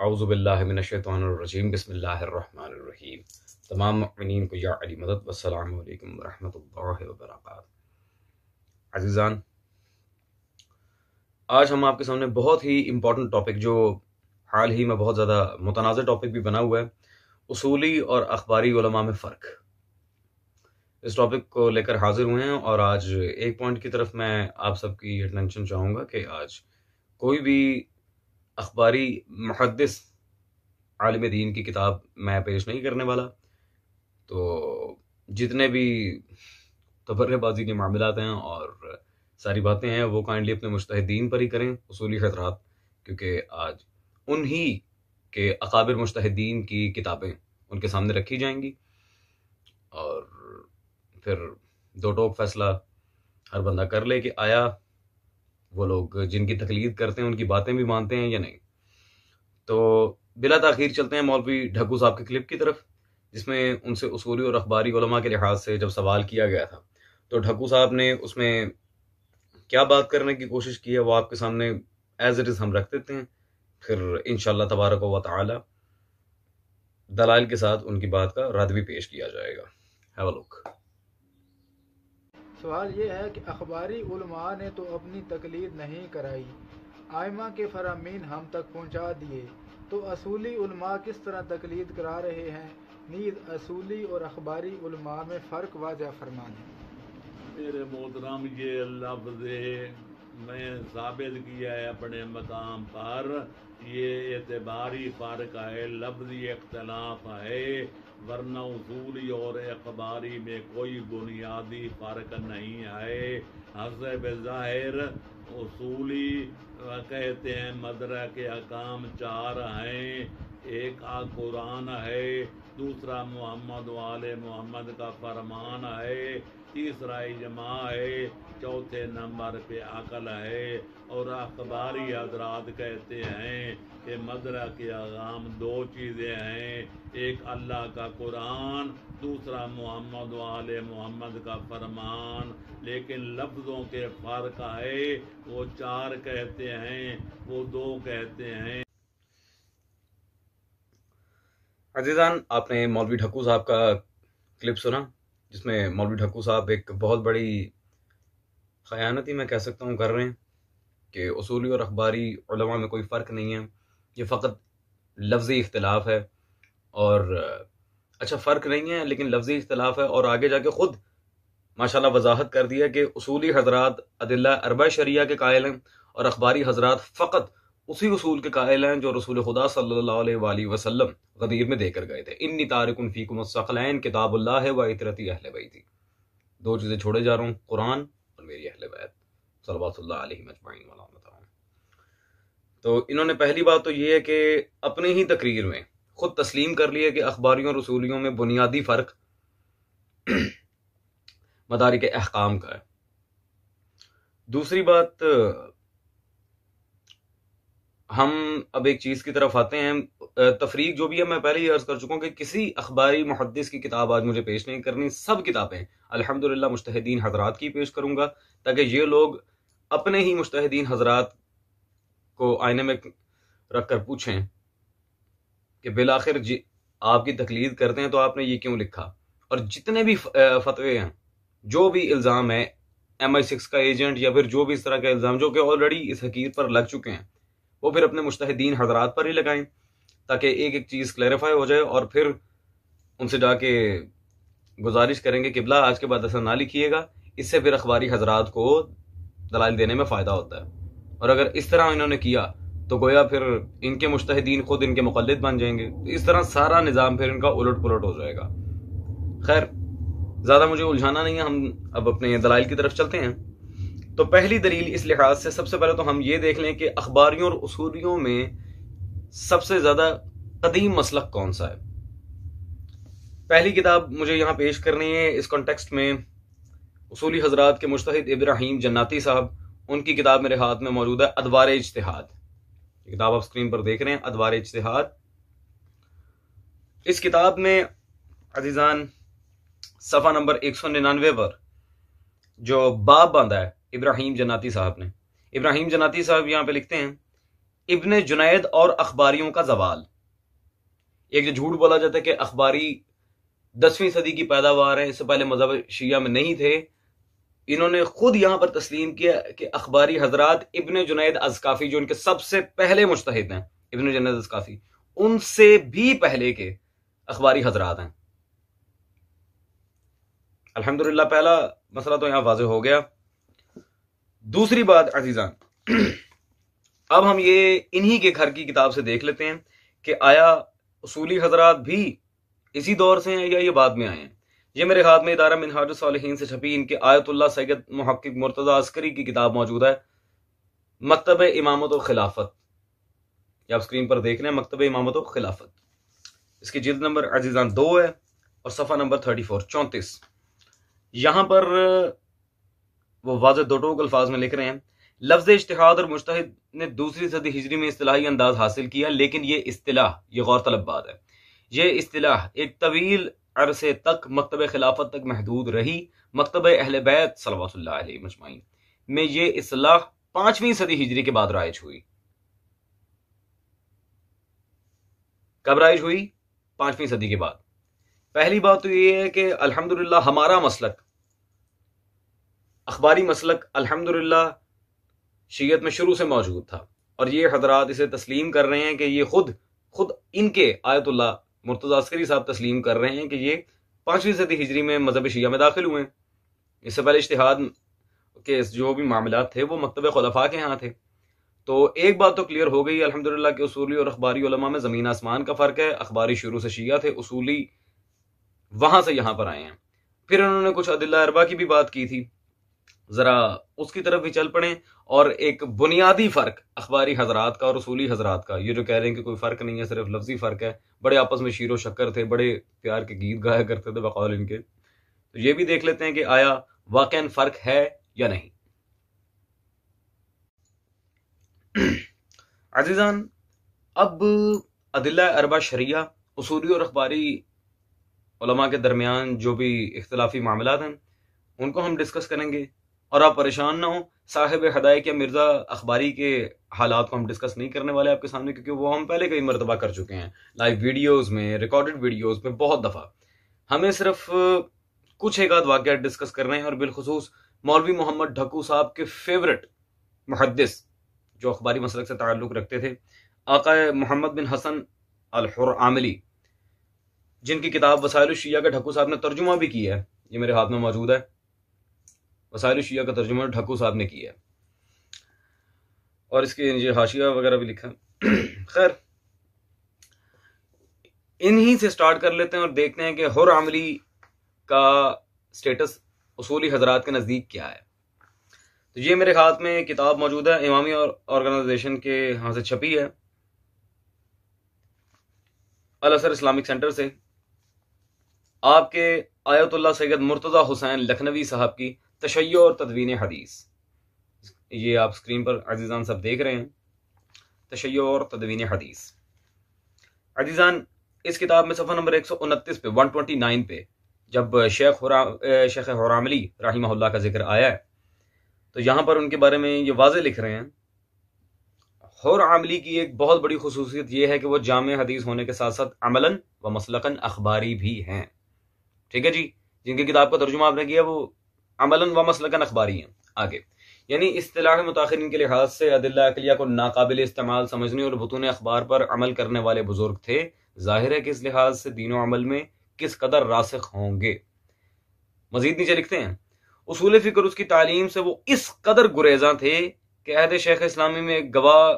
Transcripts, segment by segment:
اعوذ باللہ من الشیطان الرجیم بسم اللہ الرحمن الرحیم۔ تمام مؤمنین کو یا علی مدد، والسلام علیکم ورحمۃ اللہ وبرکاتہ۔ عزیزان، آج ہم آپ کے سامنے بہت ہی امپورٹنٹ ٹاپک، جو حال ہی میں بہت زیادہ متنازع ٹاپک بھی بنا ہوا ہے، اصولی اور اخباری علماء میں فرق، اس ٹاپک کو لے کر حاضر ہوئے ہیں۔ اور آج ایک پوائنٹ کی طرف میں آپ سب کی اٹینشن چاہوں گا کہ آج کوئی بھی اخباری محدث عالم دین کی کتاب میں پیش نہیں کرنے والا۔ تو جتنے بھی تبرہ بازی کے معاملات ہیں اور ساری باتیں ہیں، وہ کائنڈلی اپنے مجتہدین پر ہی کریں، اصولی حضرات، کیونکہ آج انہی کے اکابر مجتہدین کی کتابیں ان کے سامنے رکھی جائیں گی، اور پھر دو ٹوک فیصلہ ہر بندہ کر لے کہ آیا وہ لوگ جن کی تقلید کرتے ہیں ان کی باتیں بھی مانتے ہیں یا نہیں۔ تو بلا تاخیر چلتے ہیں مولوی ڈھکو صاحب کے کلپ کی طرف، جس میں ان سے اصولی اور اخباری علماء کے لحاظ سے جب سوال کیا گیا تھا، تو ڈھکو صاحب نے اس میں کیا بات کرنے کی کوشش کی ہے وہ آپ کے سامنے ایز اٹ از ہم رکھ دیتے ہیں، پھر انشاءاللہ تبارک و تعالی دلائل کے ساتھ ان کی بات کا رد بھی پیش کیا جائے گا۔ ہیو اے لک۔ سوال یہ ہے کہ اخباری علماء نے تو اپنی تقلید نہیں کرائی، آئمہ کے فرامین ہم تک پہنچا دیے، تو اصولی علماء کس طرح تقلید کرا رہے ہیں؟ نیز اصولی اور اخباری علماء میں فرق واضح فرمائیں۔ میرے محترم، یہ لفظ میں ثابت کیا ہے اپنے مقام پر، یہ اعتباری فرق ہے، لفظی اختلاف ہے، ورنہ اصولی اور اخباری میں کوئی بنیادی فرق نہیں ہے۔ حسب ظاہر اصولی کہتے ہیں مدرک احکام چار ہیں، ایک قرآن ہے، دوسرا محمد و آل محمد کا فرمان ہے، تیسرا اجماع ہے، چوتھے نمبر پہ عقل ہے۔ اور اخباری حضرات کہتے ہیں کہ مدرک احکام دو چیزیں ہیں، ایک اللہ کا قرآن، دوسرا محمد و آل محمد کا فرمان، لیکن لفظوں کے فرق ہے، وہ چار کہتے ہیں، وہ دو کہتے ہیں۔ عزیزان، آپ نے مولوی ڈھکو صاحب کا کلپ سنا، جس میں مولوی ڈھکو صاحب ایک بہت بڑی خیانت ہی میں کہہ سکتا ہوں کر رہے ہیں کہ اصولی اور اخباری علماء میں کوئی فرق نہیں ہے، یہ فقط لفظی اختلاف ہے۔ اور اچھا، فرق نہیں ہے لیکن لفظی اختلاف ہے، اور آگے جا کے خود ماشاءاللہ وضاحت کر دیا کہ اصولی حضرات ادلہ اربع شریعہ کے قائل ہیں، اور اخباری حضرات فقط اسی اصول کے قائل ہیں جو رسول خدا صلی اللہ علیہ وآلہ وسلم غدیر میں دے کر گئے تھے۔ انی تارک فیکم الثقلین کتاب اللہ و عترتی اہل بیتی، دو چیزیں چھوڑے جا رہا ہوں، قرآن اور میری اہل بیت صلوات اللہ علیہم اجمعین ولعنت۔ تو انہوں نے پہلی بات تو یہ ہے کہ اپنے ہی تقریر میں خود تسلیم کر لیا کہ اخباریوں اور اصولیوں میں بنیادی فرق مدارک احکام کا ہے۔ دوسری بات، ہم اب ایک چیز کی طرف آتے ہیں، تفریق جو بھی ہے میں پہلے ہی عرض کر چکا ہوں کہ کسی اخباری محدث کی کتاب آج مجھے پیش نہیں کرنی، سب کتابیں الحمدللہ مجتہدین حضرات کی پیش کروں گا، تاکہ یہ لوگ اپنے ہی مجتہدین حضرات کو آئینے میں رکھ کر پوچھیں کہ بالآخر آپ کی تقلید کرتے ہیں تو آپ نے یہ کیوں لکھا۔ اور جتنے بھی فتوے ہیں، جو بھی الزام ہے MI6 کا ایجنٹ یا پھر جو بھی اس طرح کا الزام جو کہ آلریڈی اس حقیقت پر لگ چکے ہیں، وہ پھر اپنے مجتہدین حضرات پر ہی لگائیں، تاکہ ایک ایک چیز کلیریفائی ہو جائے، اور پھر ان سے جا کے گزارش کریں گے کہ قبلہ آج کے بعد ایسا نہ لکھیے گا، اس سے پھر اخباری حضرات کو دلائل دینے میں فائدہ ہوتا ہے۔ اور اگر اس طرح انہوں نے کیا تو گویا پھر ان کے مجتہدین خود ان کے مقلد بن جائیں گے، اس طرح سارا نظام پھر ان کا الٹ پلٹ ہو جائے گا۔ خیر، زیادہ مجھے الجھانا نہیں ہے، ہم اب اپنے دلائل کی طرف چلتے ہیں۔ تو پہلی دلیل اس لحاظ سے، سب سے پہلے تو ہم یہ دیکھ لیں کہ اخباریوں اور اصولیوں میں سب سے زیادہ قدیم مسلک کون سا ہے۔ پہلی کتاب مجھے یہاں پیش کرنی ہے اس کانٹیکسٹ میں، اصولی حضرات کے مجتہد ابراہیم جناتی صاحب، ان کی کتاب میرے ہاتھ میں موجود ہے، ادوار اجتہاد۔ یہ کتاب آپ سکرین پر دیکھ رہے ہیں، ادوار اجتہاد۔ اس کتاب میں عزیزان صفحہ نمبر 199 پر جو باب باندھا ہے ابراہیم جناتی صاحب نے، ابراہیم جناتی صاحب یہاں پہ لکھتے ہیں ابن جنید اور اخباریوں کا زوال. ایک جو جھوٹ بولا جاتا ہے کہ اخباری 10ویں صدی کی پیداوار ہے، اس سے پہلے مذہب شیعہ میں نہیں تھے. انہوں نے خود یہاں پر تسلیم کیا کہ اخباری حضرات ابن جنید ازکافی جو ان کے سب سے پہلے مجتہد ہیں، ابن جنید ازکافی، ان سے بھی پہلے کے اخباری حضرات ہیں. الحمدللہ پہلا مسئلہ تو یہاں واضح ہو گیا. دوسری بات عزیزان، اب ہم یہ انہی کے گھر کی کتاب سے دیکھ لیتے ہیں کہ آیا اصولی حضرات بھی اسی دور سے ہیں یا یہ بعد میں آئے ہیں. یہ میرے ہاتھ میں ادارہ منہاج الصالحین سے چھپی ان کے آیت اللہ سید محقق مرتضی عسکری کی کتاب موجود ہے، مکتب امامت و خلافت. یہ آپ سکرین پر دیکھ رہے ہیں، مکتب امامت و خلافت. اس کی جلد نمبر عزیزان 2 ہے اور صفحہ نمبر 34. یہاں پر وہ واضح دو ٹوک الفاظ میں لکھ رہے ہیں، لفظ اجتہاد اور مجتہد نے 2 صدی ہجری میں اصطلاحی انداز حاصل کیا، لیکن یہ اصطلاح، یہ غور طلب بات ہے، یہ اصطلاح ایک طویل عرصے تک مکتب خلافت تک محدود رہی. مکتب اہل بیت صلوات اللہ علیہ مجمعین میں یہ اصطلاح 5ویں صدی ہجری کے بعد رائج ہوئی. کب رائج ہوئی؟ 5ویں صدی کے بعد. پہلی بات تو یہ ہے کہ الحمدللہ ہمارا مسلک، اخباری مسلک، الحمدللہ شیعت میں شروع سے موجود تھا، اور یہ حضرات اسے تسلیم کر رہے ہیں کہ یہ خود ان کے آیت اللہ مرتضی عسکری صاحب تسلیم کر رہے ہیں کہ یہ 5ویں صدی ہجری میں مذہب شیعہ میں داخل ہوئے ہیں. اس سے پہلے اجتہاد کے جو بھی معاملات تھے وہ مکتب خلفاء کے ہاں تھے. تو ایک بات تو کلیئر ہو گئی الحمدللہ کہ اصولی اور اخباری علماء میں زمین آسمان کا فرق ہے. اخباری شروع سے شیعہ تھے، اصولی وہاں سے یہاں پر آئے ہیں. پھر انہوں نے کچھ ادلہ اربع کی بھی بات کی تھی، ذرا اس کی طرف بھی چل پڑیں. اور ایک بنیادی فرق اخباری حضرات کا اور اصولی حضرات کا، یہ جو کہہ رہے ہیں کہ کوئی فرق نہیں ہے، صرف لفظی فرق ہے، بڑے آپس میں شیر و شکر تھے، بڑے پیار کے گیت گایا کرتے تھے بقول ان کے، تو یہ بھی دیکھ لیتے ہیں کہ آیا واقعاً فرق ہے یا نہیں. عزیزان، اب ادلہ اربع شرعیہ، اصولی اور اخباری علماء کے درمیان جو بھی اختلافی معاملات ہیں ان کو ہم ڈسکس کریں گے. اور آپ پریشان نہ ہوں، صاحب ہدایت یا مرزا اخباری کے حالات کو ہم ڈسکس نہیں کرنے والے آپ کے سامنے، کیونکہ وہ ہم پہلے کئی مرتبہ کر چکے ہیں، لائیو ویڈیوز میں، ریکارڈڈ ویڈیوز میں بہت دفعہ. ہمیں صرف کچھ ایک آدھ واقعات ڈسکس کر رہے ہیں، اور بالخصوص مولوی محمد ڈھکو صاحب کے فیورٹ محدث جو اخباری مسلک سے تعلق رکھتے تھے، آقا محمد بن حسن الحرعاملی، جن کی کتاب وسائل الشیعہ کا ڈھکو صاحب نے ترجمہ بھی کیا ہے. یہ میرے ہاتھ میں موجود ہے، وسائل الشیعہ کا ترجمہ ڈھکو صاحب نے کیا ہے، اور اس کے یہ حاشیہ وغیرہ بھی لکھا. خیر، انہی سے سٹارٹ کر لیتے ہیں اور دیکھتے ہیں کہ حرعاملی کا سٹیٹس اصولی حضرات کے نزدیک کیا ہے. تو یہ میرے ہاتھ میں کتاب موجود ہے، امامی آرگنائزیشن کے ہاں سے چھپی ہے، الازہر اسلامک سینٹر سے. آپ کے آیت اللہ سید مرتضی حسین لکھنوی صاحب کی تشیع اور تدوین حدیث، یہ آپ سکرین پر عزیزان سب دیکھ رہے ہیں، تشیع اور تدوین حدیث. عزیزان، اس کتاب میں صفحہ نمبر 129 پہ 129 پہ جب شیخ حرعاملی رحمہ اللہ کا ذکر آیا ہے تو یہاں پر ان کے بارے میں یہ واضح لکھ رہے ہیں، حرعاملی کی ایک بہت بڑی خصوصیت یہ ہے کہ وہ جامع حدیث ہونے کے ساتھ ساتھ عملاً و مسلکاً اخباری بھی ہیں. ٹھیک ہے جی، جن کی کتاب کا ترجمہ آپ نے کیا وہ عملاً و مسلکاً اخباری ہیں. آگے یعنی اصطلاح متاخرین کے لحاظ سے ادلہ عقلیہ کو ناقابل استعمال سمجھنے اور بطون اخبار پر عمل کرنے والے بزرگ تھے. ظاہر ہے کہ اس لحاظ سے دین و عمل میں کس قدر راسخ ہوں گے. مزید نیچے لکھتے ہیں، اصول فکر اس کی تعلیم سے وہ اس قدر گریزاں تھے کہ عہد شیخ اسلامی میں ایک گواہ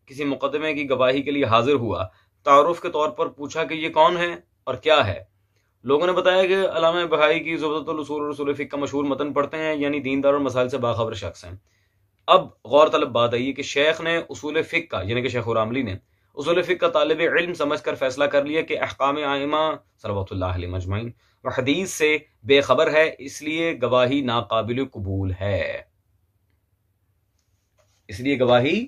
کسی مقدمے کی گواہی کے لیے حاضر ہوا. تعارف کے طور پر پوچھا کہ یہ کون ہے اور کیا ہے. لوگوں نے بتایا کہ علامہ بہائی کی زبدۃ الاصول اور اصول فقہ کا مشہور متن پڑھتے ہیں، یعنی دیندار اور مسائل سے باخبر شخص ہیں. اب غور طلب بات آئی کہ شیخ نے اصول فقہ کا، یعنی کہ شیخ حرعاملی نے اصول فقہ کا طالب علم سمجھ کر فیصلہ کر لیا کہ احکام ائمہ صلوات اللہ علیہ مجمعین و حدیث سے بے خبر ہے، اس لیے گواہی ناقابل قبول ہے. اس لیے گواہی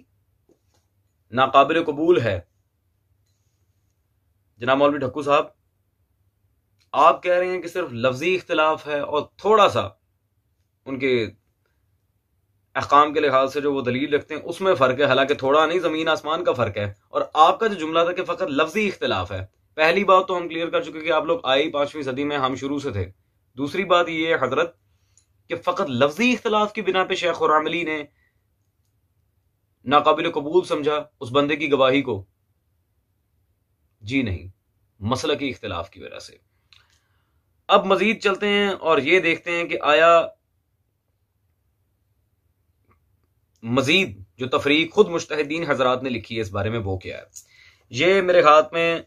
ناقابل قبول ہے. جناب مولوی ڈھکو صاحب، آپ کہہ رہے ہیں کہ صرف لفظی اختلاف ہے اور تھوڑا سا ان کے احکام کے لحاظ سے جو وہ دلیل رکھتے ہیں اس میں فرق ہے، حالانکہ تھوڑا نہیں، زمین آسمان کا فرق ہے۔ اور آپ کا جو جملہ تھا کہ فقط لفظی اختلاف ہے، پہلی بات تو ہم کلیئر کر چکے کہ آپ لوگ آئی 5ویں صدی میں، ہم شروع سے تھے۔ دوسری بات یہ ہے حضرت کہ فقط لفظی اختلاف کی بنا پہ شیخ راملی نے ناقابل قبول سمجھا اس بندے کی گواہی کو، جی نہیں، مسلکی اختلاف کی وجہ سے۔ اب مزید چلتے ہیں اور یہ دیکھتے ہیں کہ آیا مزید جو تفریق خود مجتہدین حضرات نے لکھی ہے اس بارے میں وہ کیا ہے۔ یہ میرے ہاتھ میں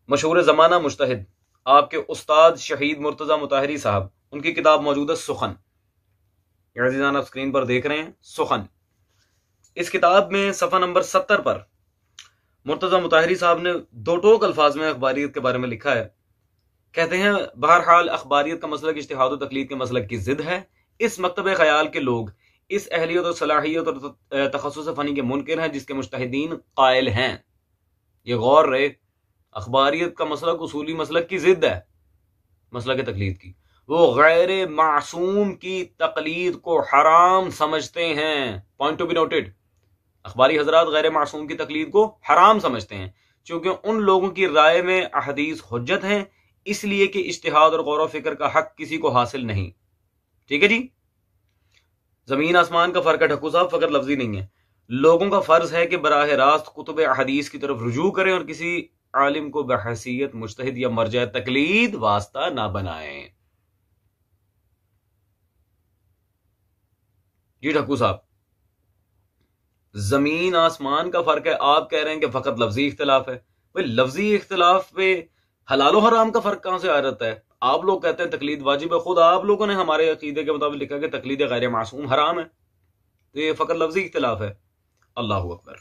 مشہور زمانہ مجتہد آپ کے استاد شہید مرتضی مطہری صاحب، ان کی کتاب موجود ہے سخن، عزیزان آپ اسکرین پر دیکھ رہے ہیں سخن۔ اس کتاب میں صفحہ نمبر 70 پر مرتضی مطہری صاحب نے دو ٹوک الفاظ میں اخباریت کے بارے میں لکھا ہے۔ کہتے ہیں بہرحال اخباریت کا مسلک اجتہاد و تقلید کے مسلک کی ضد ہے۔ اس مکتب خیال کے لوگ اس اہلیت اور صلاحیت اور تخصص فنی کے منکر ہیں جس کے مجتہدین قائل ہیں۔ یہ غور رہے، اخباریت کا مسلک اصولی مسلک کی ضد ہے، مسلک تقلید کی۔ وہ غیر معصوم کی تقلید کو حرام سمجھتے ہیں، پوائنٹ ٹو بی نوٹڈ۔ اخباری حضرات غیر معصوم کی تقلید کو حرام سمجھتے ہیں چونکہ ان لوگوں کی رائے میں احادیث حجت ہیں، اس لیے کہ اجتہاد اور غور و فکر کا حق کسی کو حاصل نہیں۔ ٹھیک ہے جی، زمین آسمان کا فرق ہے ڈھکو صاحب، فقط لفظی نہیں ہے۔ لوگوں کا فرض ہے کہ براہ راست کتب احادیث کی طرف رجوع کریں اور کسی عالم کو بحیثیت مجتہد یا مرجع تقلید واسطہ نہ بنائیں۔ جی ڈھکو صاحب، زمین آسمان کا فرق ہے، آپ کہہ رہے ہیں کہ فقط لفظی اختلاف ہے۔ بھئی لفظی اختلاف پہ حلال و حرام کا فرق کہاں سے آ جاتا ہے؟ آپ لوگ کہتے ہیں تقلید واجب ہے، خود آپ لوگوں نے ہمارے عقیدے کے مطابق لکھا کہ تقلید غیر معصوم حرام ہے، تو یہ فقط لفظی اختلاف ہے۔ اللہ اکبر۔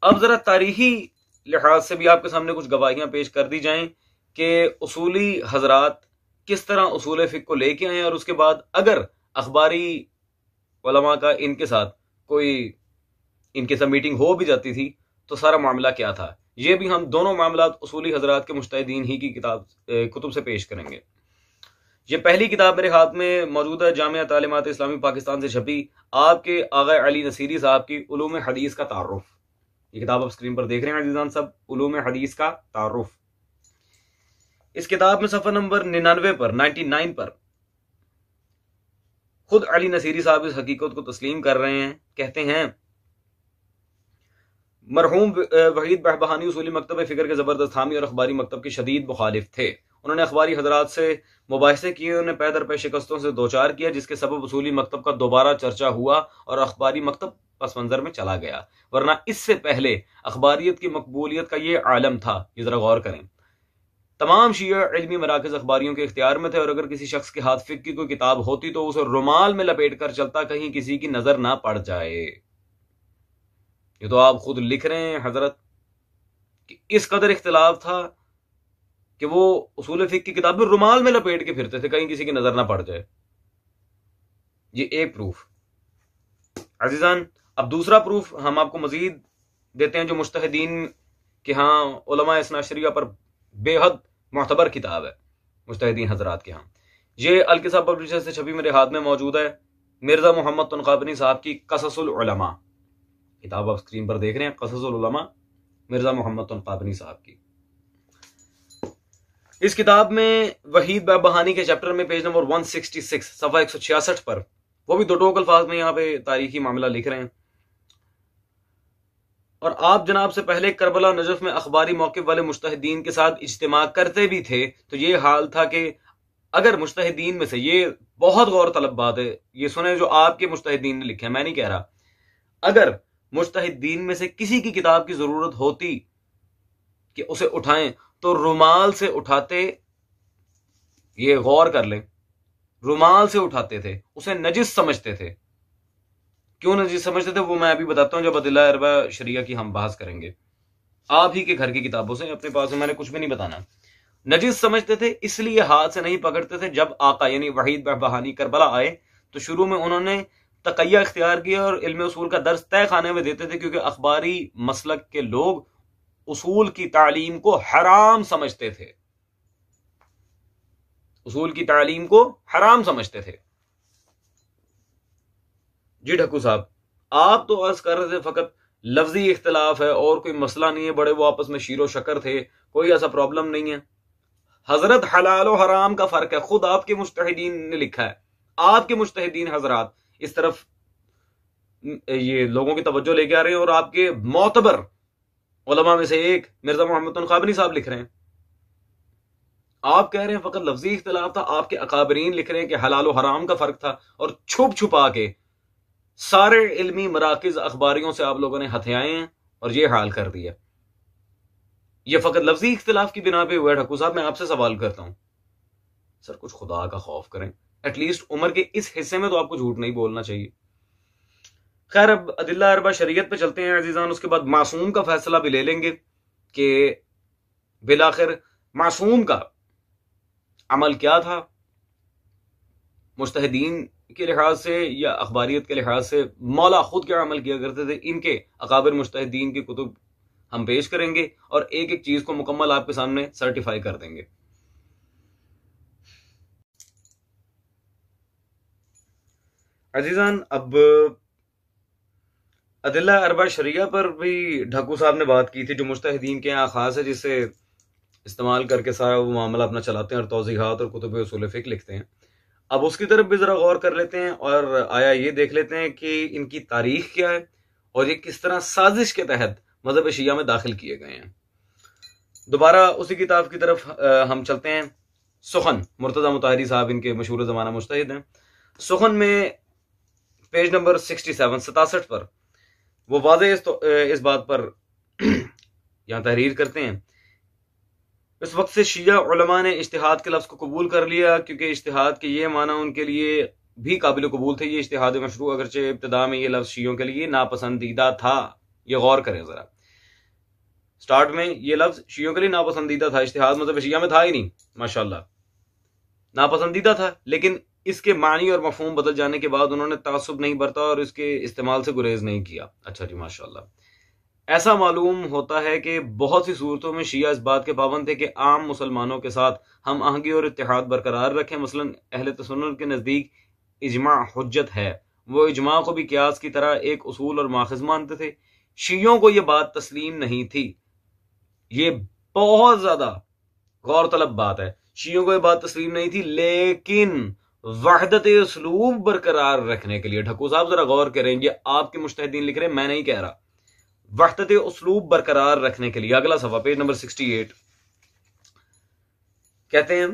اب ذرا تاریخی لحاظ سے بھی آپ کے سامنے کچھ گواہیاں پیش کر دی جائیں کہ اصولی حضرات کس طرح اصول فقہ کو لے کے آئے، اور اس کے بعد اگر اخباری علماء کا ان کے ساتھ کوئی ان کے ساتھ میٹنگ ہو بھی جاتی تھی تو سارا معاملہ کیا تھا، یہ بھی ہم دونوں معاملات اصولی حضرات کے مجتہدین ہی کی کتب سے پیش کریں گے۔ یہ پہلی کتاب میرے ہاتھ میں موجود ہے، جامعہ تعلیمات اسلامی پاکستان سے چھپی، آپ کے آغا علی نصیری صاحب کی علوم حدیث کا تعارف۔ یہ کتاب آپ اسکرین پر دیکھ رہے ہیں عزیزان صاحب، علوم حدیث کا تعارف۔ اس کتاب میں صفحہ نمبر 99 پر خود علی نصیری صاحب اس حقیقت کو تسلیم کر رہے ہیں، کہتے ہیں مرحوم وحید بہبہانی اصولی مکتب فکر کے زبردست حامی اور اخباری مکتب کے شدید مخالف تھے۔ انہوں نے اخباری حضرات سے مباحثے کیے، انہیں پے در پے شکستوں سے دوچار کیا، جس کے سبب اصولی مکتب کا دوبارہ چرچا ہوا اور اخباری مکتب پس منظر میں چلا گیا، ورنہ اس سے پہلے اخباریت کی مقبولیت کا یہ عالم تھا۔ یہ ذرا غور کریں، تمام شیعہ علمی مراکز اخباریوں کے اختیار میں تھے، اور اگر کسی شخص کے ہاتھ فقہ کی کوئی کتاب ہوتی تو اسے رومال میں لپیٹ کر چلتا، کہیں کسی کی نظر نہ پڑ جائے۔ یہ تو آپ خود لکھ رہے ہیں حضرت کہ اس قدر اختلاف تھا کہ وہ اصول فقہ کی کتابیں رومال میں لپیٹ کے پھرتے تھے، کہیں کسی کی نظر نہ پڑ جائے۔ یہ ایک پروف عزیزان۔ اب دوسرا پروف ہم آپ کو مزید دیتے ہیں جو مجتہدین کے ہاں علماء اثنا عشریہ پر بے حد معتبر کتاب ہے مجتہدین حضرات کے ہاں۔ یہ القصہ پبلشر سے چھپی میرے ہاتھ میں موجود ہے، مرزا محمد طنقابنی صاحب کی قصص العلماء، کتاب آپ اسکرین پر دیکھ رہے ہیں، قصص العلماء مرزا محمد طنقابنی صاحب کی۔ اس کتاب میں وحید بہبہانی کے چیپٹر میں پیج نمبر 166 صفحہ 166 پر وہ بھی دو ٹوک الفاظ میں یہاں پہ تاریخی معاملہ لکھ رہے ہیں، اور آپ جناب سے پہلے کربلا نجف میں اخباری موقف والے مجتہدین کے ساتھ اجتماع کرتے بھی تھے، تو یہ حال تھا کہ اگر مجتہدین میں سے، یہ بہت غور طلب بات ہے، یہ سنیں جو آپ کے مجتہدین نے لکھے ہیں، میں نہیں کہہ رہا، اگر مجتہدین میں سے کسی کی کتاب کی ضرورت ہوتی کہ اسے اٹھائیں تو رومال سے اٹھاتے، یہ غور کر لیں، رومال سے اٹھاتے تھے، اسے نجس سمجھتے تھے۔ کیوں نجس سمجھتے تھے وہ میں ابھی بتاتا ہوں جب ادلہ اربعہ شریعہ کی ہم بحث کریں گے۔ آپ ہی کے گھر کی کتابوں سے، اپنے پاس میں نے کچھ بھی نہیں بتانا۔ نجس سمجھتے تھے اس لیے ہاتھ سے نہیں پکڑتے تھے۔ جب آقا یعنی وحید بہبہانی کربلا آئے تو شروع میں انہوں نے تقیہ اختیار کیا اور علم اصول کا درس طے خانے میں دیتے تھے، کیونکہ اخباری مسلک کے لوگ اصول کی تعلیم کو حرام سمجھتے تھے، اصول کی تعلیم کو حرام سمجھتے تھے۔ جی ڈھکو صاحب، آپ تو عرض کر رہے تھے فقط لفظی اختلاف ہے اور کوئی مسئلہ نہیں ہے، بڑے وہ آپس میں شیر و شکر تھے، کوئی ایسا پرابلم نہیں ہے۔ حضرت حلال و حرام کا فرق ہے، خود آپ کے مجتہدین نے لکھا ہے، آپ کے مجتہدین حضرات اس طرف یہ لوگوں کی توجہ لے کے آ رہے ہیں، اور آپ کے معتبر علماء میں سے ایک مرزا محمد القابنی صاحب لکھ رہے ہیں، آپ کہہ رہے ہیں فقط لفظی اختلاف تھا، آپ کے اکابرین لکھ رہے ہیں کہ حلال و حرام کا فرق تھا، اور چھپ چھپا کے سارے علمی مراکز اخباریوں سے آپ لوگوں نے ہتھیائے ہیں اور یہ حال کر دیا۔ یہ فقط لفظی اختلاف کی بنا پہ ہوا ہے۔ ڈھکو صاحب میں آپ سے سوال کرتا ہوں، سر کچھ خدا کا خوف کریں، ایٹ لیسٹ عمر کے اس حصے میں تو آپ کو جھوٹ نہیں بولنا چاہیے۔ خیر اب ادلہ اربع شریعت پہ چلتے ہیں عزیزان، اس کے بعد معصوم کا فیصلہ بھی لے لیں گے کہ بالآخر معصوم کا عمل کیا تھا، مجتہدین کے لحاظ سے یا اخباریت کے لحاظ سے مولا خود کیا عمل کیا کرتے تھے۔ ان کے اکابر مجتہدین کی کتب ہم پیش کریں گے اور ایک ایک چیز کو مکمل آپ کے سامنے سرٹیفائی کر دیں گے۔ عزیزان اب ادلہ اربع شریعہ پر بھی ڈھکو صاحب نے بات کی تھی، جو مجتہدین کے یہاں خاص ہے، جسے استعمال کر کے سارا وہ معاملہ اپنا چلاتے ہیں اور توضیحات اور کتب اصول فقہ لکھتے ہیں۔ اب اس کی طرف بھی ذرا غور کر لیتے ہیں اور آیا یہ دیکھ لیتے ہیں کہ ان کی تاریخ کیا ہے اور یہ کس طرح سازش کے تحت مذہب شیعہ میں داخل کیے گئے ہیں۔ دوبارہ اسی کتاب کی طرف ہم چلتے ہیں۔ سخن، مرتضی مطہری صاحب ان کے مشہور زمانہ مجتہد ہیں۔ سخن میں پیج نمبر 67 پر وہ واضح اس بات پر یہاں تحریر کرتے ہیں، اس وقت سے شیعہ علماء نے اجتہاد کے لفظ کو قبول کر لیا، کیونکہ اجتہاد کے یہ معنی ان کے لیے بھی قابل قبول تھے۔ یہ اجتہاد مشروع اگرچہ ابتدا میں یہ لفظ شیعوں کے لیے ناپسندیدہ تھا، یہ غور کریں ذرا، سٹارٹ میں یہ لفظ شیعوں کے لیے ناپسندیدہ تھا، اجتہاد مذہب شیعہ میں تھا ہی نہیں، ماشاءاللہ ناپسندیدہ تھا، لیکن اس کے معنی اور مفہوم بدل جانے کے بعد انہوں نے تعصب نہیں برتا اور اس کے استعمال سے گریز نہیں کیا۔ اچھا جی ماشاءاللہ۔ ایسا معلوم ہوتا ہے کہ بہت سی صورتوں میں شیعہ اس بات کے پابند تھے کہ عام مسلمانوں کے ساتھ ہم آہنگی اور اتحاد برقرار رکھیں۔ مثلا اہل تسنن کے نزدیک اجماع حجت ہے، وہ اجماع کو بھی قیاس کی طرح ایک اصول اور ماخذ مانتے تھے۔ شیعوں کو یہ بات تسلیم نہیں تھی، یہ بہت زیادہ غور طلب بات ہے، شیعوں کو یہ بات تسلیم نہیں تھی، لیکن وحدت اسلوب برقرار رکھنے کے لیے، ڈھکو صاحب ذرا غور کریں، یہ آپ کے مجتہدین لکھ رہے ہیں، میں نہیں کہہ رہا، وحدت اسلوب برقرار رکھنے کے لیے، اگلا صفحہ پیج نمبر 68 کہتے ہیں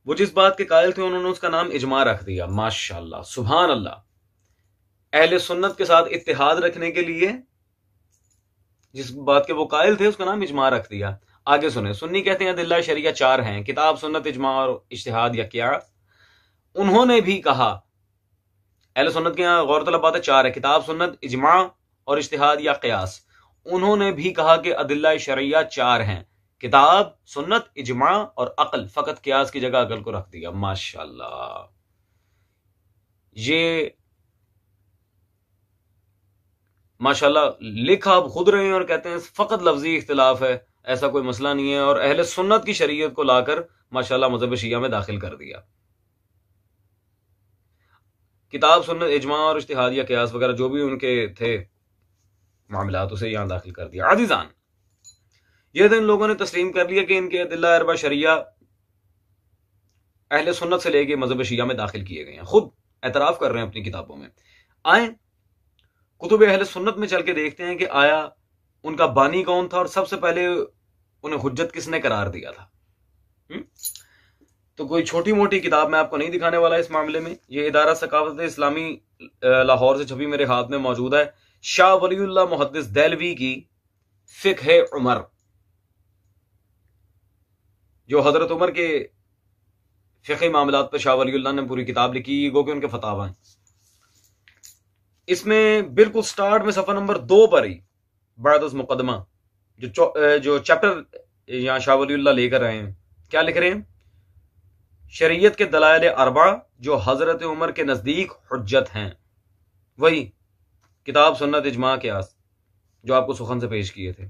وہ جس بات کے قائل تھے انہوں نے اس کا نام اجماع رکھ دیا۔ ماشاءاللہ سبحان اللہ، اہل سنت کے ساتھ اتحاد رکھنے کے لیے جس بات کے وہ قائل تھے اس کا نام اجماع رکھ دیا۔ آگے سنیں، سنی کہتے ہیں ادلہ شریعہ 4 ہیں، کتاب، سنت، اجماع اور اجتہاد یا قیاس۔ انہوں نے بھی کہا، اہل سنت کے یہاں غور طلب بات ہے 4 ہے، کتاب، سنت، اجماع اور اجتہاد یا قیاس۔ انہوں نے بھی کہا کہ ادلہ شرعیہ 4 ہیں، کتاب، سنت، اجماع اور عقل، فقط قیاس کی جگہ عقل کو رکھ دیا۔ ماشاءاللہ، یہ ماشاءاللہ لکھ آپ خود رہے ہیں اور کہتے ہیں فقط لفظی اختلاف ہے، ایسا کوئی مسئلہ نہیں ہے، اور اہل سنت کی شریعت کو لا کر ماشاءاللہ مذہب شیعہ میں داخل کر دیا۔ کتاب، سنت، اجماع اور اجتہاد یا قیاس وغیرہ جو بھی ان کے تھے معاملات، اسے یہاں داخل کر دیا۔ عزیزان، یہ تو ان لوگوں نے تسلیم کر لیا کہ ان کے ادلہ اربع شریعہ اہل سنت سے لے کے مذہب شیعہ میں داخل کیے گئے ہیں، خود اعتراف کر رہے ہیں اپنی کتابوں میں۔ آئیں کتب اہل سنت میں چل کے دیکھتے ہیں کہ آیا ان کا بانی کون تھا اور سب سے پہلے انہیں حجت کس نے قرار دیا تھا۔ تو کوئی چھوٹی موٹی کتاب میں آپ کو نہیں دکھانے والا اس معاملے میں، یہ ادارہ ثقافت اسلامی لاہور سے چھپی میرے ہاتھ میں موجود ہے، شاہ ولی اللہ محدث دہلوی کی فقہ عمر، جو حضرت عمر کے فقہی معاملات پر شاہ ولی اللہ نے پوری کتاب لکھی، گو کہ ان کے فتاوی ہیں۔ اس میں بالکل سٹارٹ میں صفحہ نمبر 2 پر ہی بعد از مقدمہ جو چیپٹر یہاں شاہ ولی اللہ لے کر رہے ہیں، کیا لکھ رہے ہیں؟ شریعت کے دلائل اربع جو حضرت عمر کے نزدیک حجت ہیں، وہی کتاب، سنت، اجماع، قیاس جو آپ کو سخن سے پیش کیے تھے،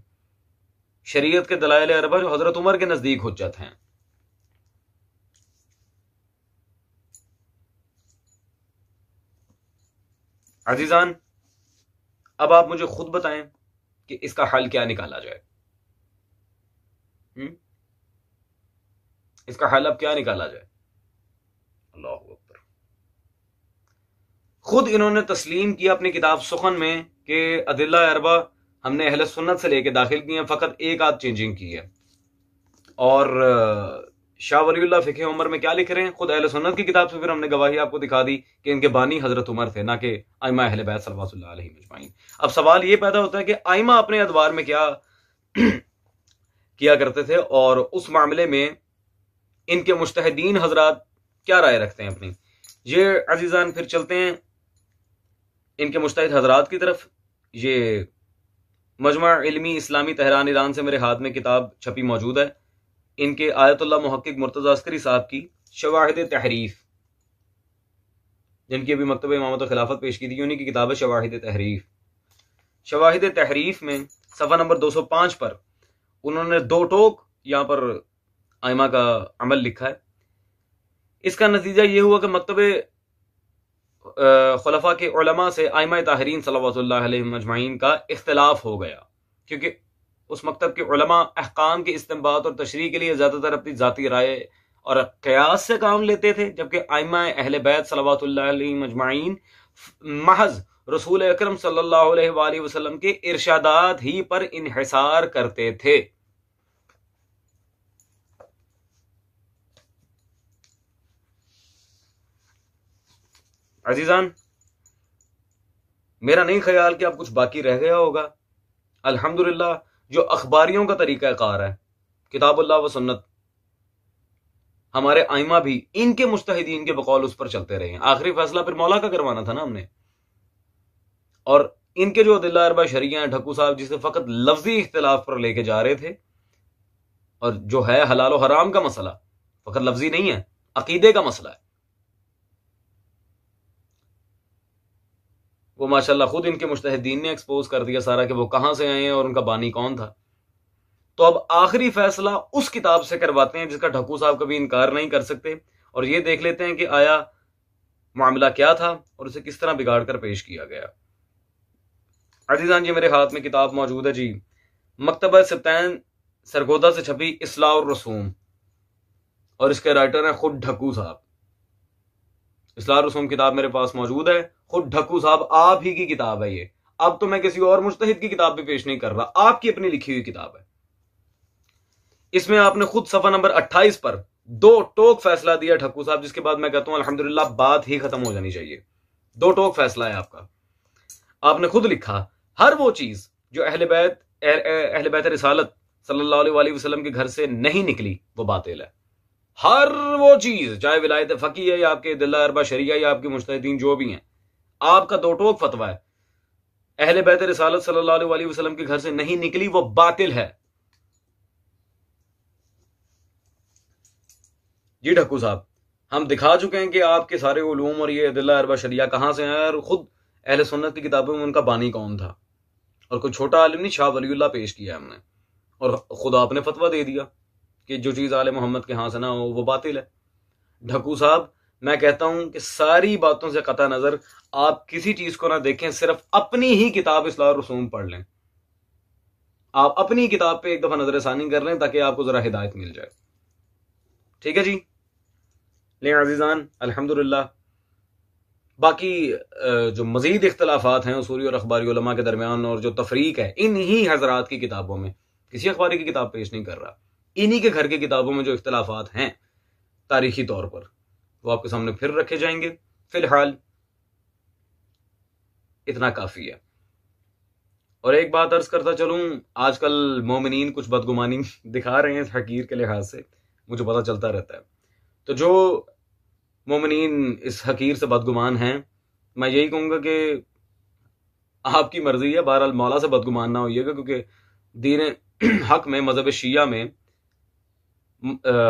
شریعت کے دلائل اربع جو حضرت عمر کے نزدیک حجت ہیں۔ عزیزان اب آپ مجھے خود بتائیں کہ اس کا حل کیا نکالا جائے. اس کا حل اب کیا نکالا جائے؟ اللہ اکبر. خود انہوں نے تسلیم کیا اپنی کتاب سخن میں کہ ادلہ اربع ہم نے اہل سنت سے لے کے داخل کی ہیں، فقط ایک آدھ چینجنگ کی ہے. اور شاہ ولی اللہ فقہ عمر میں کیا لکھ رہے ہیں؟ خود اہل سنت کی کتاب سے پھر ہم نے گواہی آپ کو دکھا دی کہ ان کے بانی حضرت عمر تھے، نہ کہ ائمہ اہل بیت صلوات اللہ علیہ اجمعین. اب سوال یہ پیدا ہوتا ہے کہ ائمہ اپنے ادوار میں کیا کیا کرتے تھے، اور اس معاملے میں ان کے مجتہدین حضرات کیا رائے رکھتے ہیں اپنی. یہ عزیزان پھر چلتے ہیں ان کے مجتہد حضرات کی طرف. یہ مجمع علمی اسلامی تہران ایران سے میرے ہاتھ میں کتاب چھپی موجود ہے، ان کے آیت اللہ محقق مرتضی عسکری صاحب کی شواہد تحریف، جن کی ابھی مکتبہ امامت و خلافت پیش کی تھی، انہی کی کتاب ہے شواہد تحریف. شواہد تحریف میں صفحہ نمبر 205 پر انہوں نے دو ٹوک یہاں پر ائمہ کا عمل لکھا ہے. اس کا نتیجہ یہ ہوا کہ مکتب خلفاء کے علماء سے ائمہ طاہرین صلوات اللہ علیہ مجمعین کا اختلاف ہو گیا، کیونکہ اس مکتب کے علماء احکام کے استنباط اور تشریح کے لیے زیادہ تر اپنی ذاتی رائے اور قیاس سے کام لیتے تھے، جبکہ ائمہ اہل بیت صلوات اللہ علیہ مجمعین محض رسول اکرم صلی اللہ علیہ وآلہ وسلم کے ارشادات ہی پر انحصار کرتے تھے. عزیزان میرا نہیں خیال کہ اب کچھ باقی رہ گیا ہوگا. الحمدللہ جو اخباریوں کا طریقہ کار ہے، کتاب اللہ و سنت، ہمارے ائمہ بھی ان کے مجتہدین کے بقول اس پر چلتے رہے ہیں. آخری فیصلہ پھر مولا کا کروانا تھا نا ہم نے. اور ان کے جو ادلہ اربع شرعیہ ہیں، ڈھکو صاحب جسے فقط لفظی اختلاف پر لے کے جا رہے تھے، اور جو ہے حلال و حرام کا مسئلہ فقط لفظی نہیں ہے، عقیدے کا مسئلہ ہے. وہ ماشاءاللہ خود ان کے مجتہدین نے ایکسپوز کر دیا سارا کہ وہ کہاں سے آئے ہیں اور ان کا بانی کون تھا. تو اب آخری فیصلہ اس کتاب سے کرواتے ہیں جس کا ڈھکو صاحب کبھی انکار نہیں کر سکتے، اور یہ دیکھ لیتے ہیں کہ آیا معاملہ کیا تھا اور اسے کس طرح بگاڑ کر پیش کیا گیا. عزیزان یہ میرے ہاتھ میں کتاب موجود ہے جی، مکتبہ سبتین سرگودا سے چھپی اصلاح الرسوم، اور اس کے رائٹر ہیں خود ڈھکو صاحب. اصلاح الرسوم کتاب میرے پاس موجود ہے، خود ڈھکو صاحب آپ ہی کی کتاب ہے یہ. اب تو میں کسی اور مجتہد کی کتاب بھی پیش نہیں کر رہا، آپ کی اپنی لکھی ہوئی کتاب ہے. اس میں آپ نے خود صفحہ نمبر 28 پر دو ٹوک فیصلہ دیا ڈھکو صاحب، جس کے بعد میں کہتا ہوں الحمدللہ بات ہی ختم ہو جانی چاہیے. دو ٹوک فیصلہ ہے آپ کا. آپ نے خود لکھا ہر وہ چیز جو اہل بیت رسالت صلی اللہ علیہ وآلہ وسلم کے گھر سے نہیں نکلی وہ باطل ہے. ہر وہ چیز، چاہے ولایت فقی ہے یا آپ کے ادلہ اربع شرعیہ یا آپ کے مجتہدین جو بھی ہیں، آپ کا دو ٹوک فتویٰ ہے اہل بیت رسالت صلی اللہ علیہ وآلہ وسلم کے گھر سے نہیں نکلی وہ باطل ہے. جی ڈھکو صاحب ہم دکھا چکے ہیں کہ آپ کے سارے علوم اور یہ ادلہ اربع شرعیہ کہاں سے ہیں، اور خود اہل سنت کی کتابوں میں ان کا بانی کون تھا. اور کوئی چھوٹا عالم نہیں، شاہ ولی اللہ پیش کیا ہم نے، اور خدا آپ نے فتویٰ دے دیا کہ جو چیز آل محمد کے ہاں سے نہ ہو وہ باطل ہے. ڈھکو صاحب میں کہتا ہوں کہ ساری باتوں سے قطع نظر آپ کسی چیز کو نہ دیکھیں، صرف اپنی ہی کتاب اصلاح الرسوم پڑھ لیں. آپ اپنی کتاب پہ ایک دفعہ نظر ثانی کر لیں تاکہ آپ کو ذرا ہدایت مل جائے. ٹھیک ہے جی. لیں عزیزان الحمدللہ باقی جو مزید اختلافات ہیں اصولی اور اخباری علماء کے درمیان اور جو تفریق ہے انہی حضرات کی کتابوں میں، کسی اخباری کی کتاب پیش نہیں کر رہا، انہی کے گھر کی کتابوں میں جو اختلافات ہیں تاریخی طور پر وہ آپ کے سامنے پھر رکھے جائیں گے. فی الحال اتنا کافی ہے. اور ایک بات عرض کرتا چلوں، آج کل مومنین کچھ بدگمانی دکھا رہے ہیں اس حقیر کے لحاظ سے، مجھے پتہ چلتا رہتا ہے. تو جو مومنین اس حقیر سے بدگمان ہیں، میں یہی کہوں گا کہ آپ کی مرضی ہے، بہرحال مولا سے بدگمان نہ ہوئیے گا، کیونکہ دین حق میں، مذہب شیعہ میں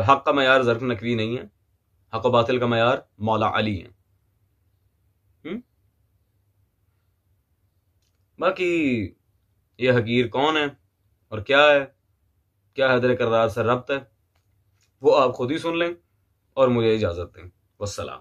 حق کا معیار ظرف نقوی نہیں ہے، حق و باطل کا معیار مولا علی ہے. باقی یہ حقیر کون ہے اور کیا ہے، کیا حیدر کرار سے ربط ہے، وہ آپ خود ہی سن لیں اور مجھے اجازت دیں. والسلام.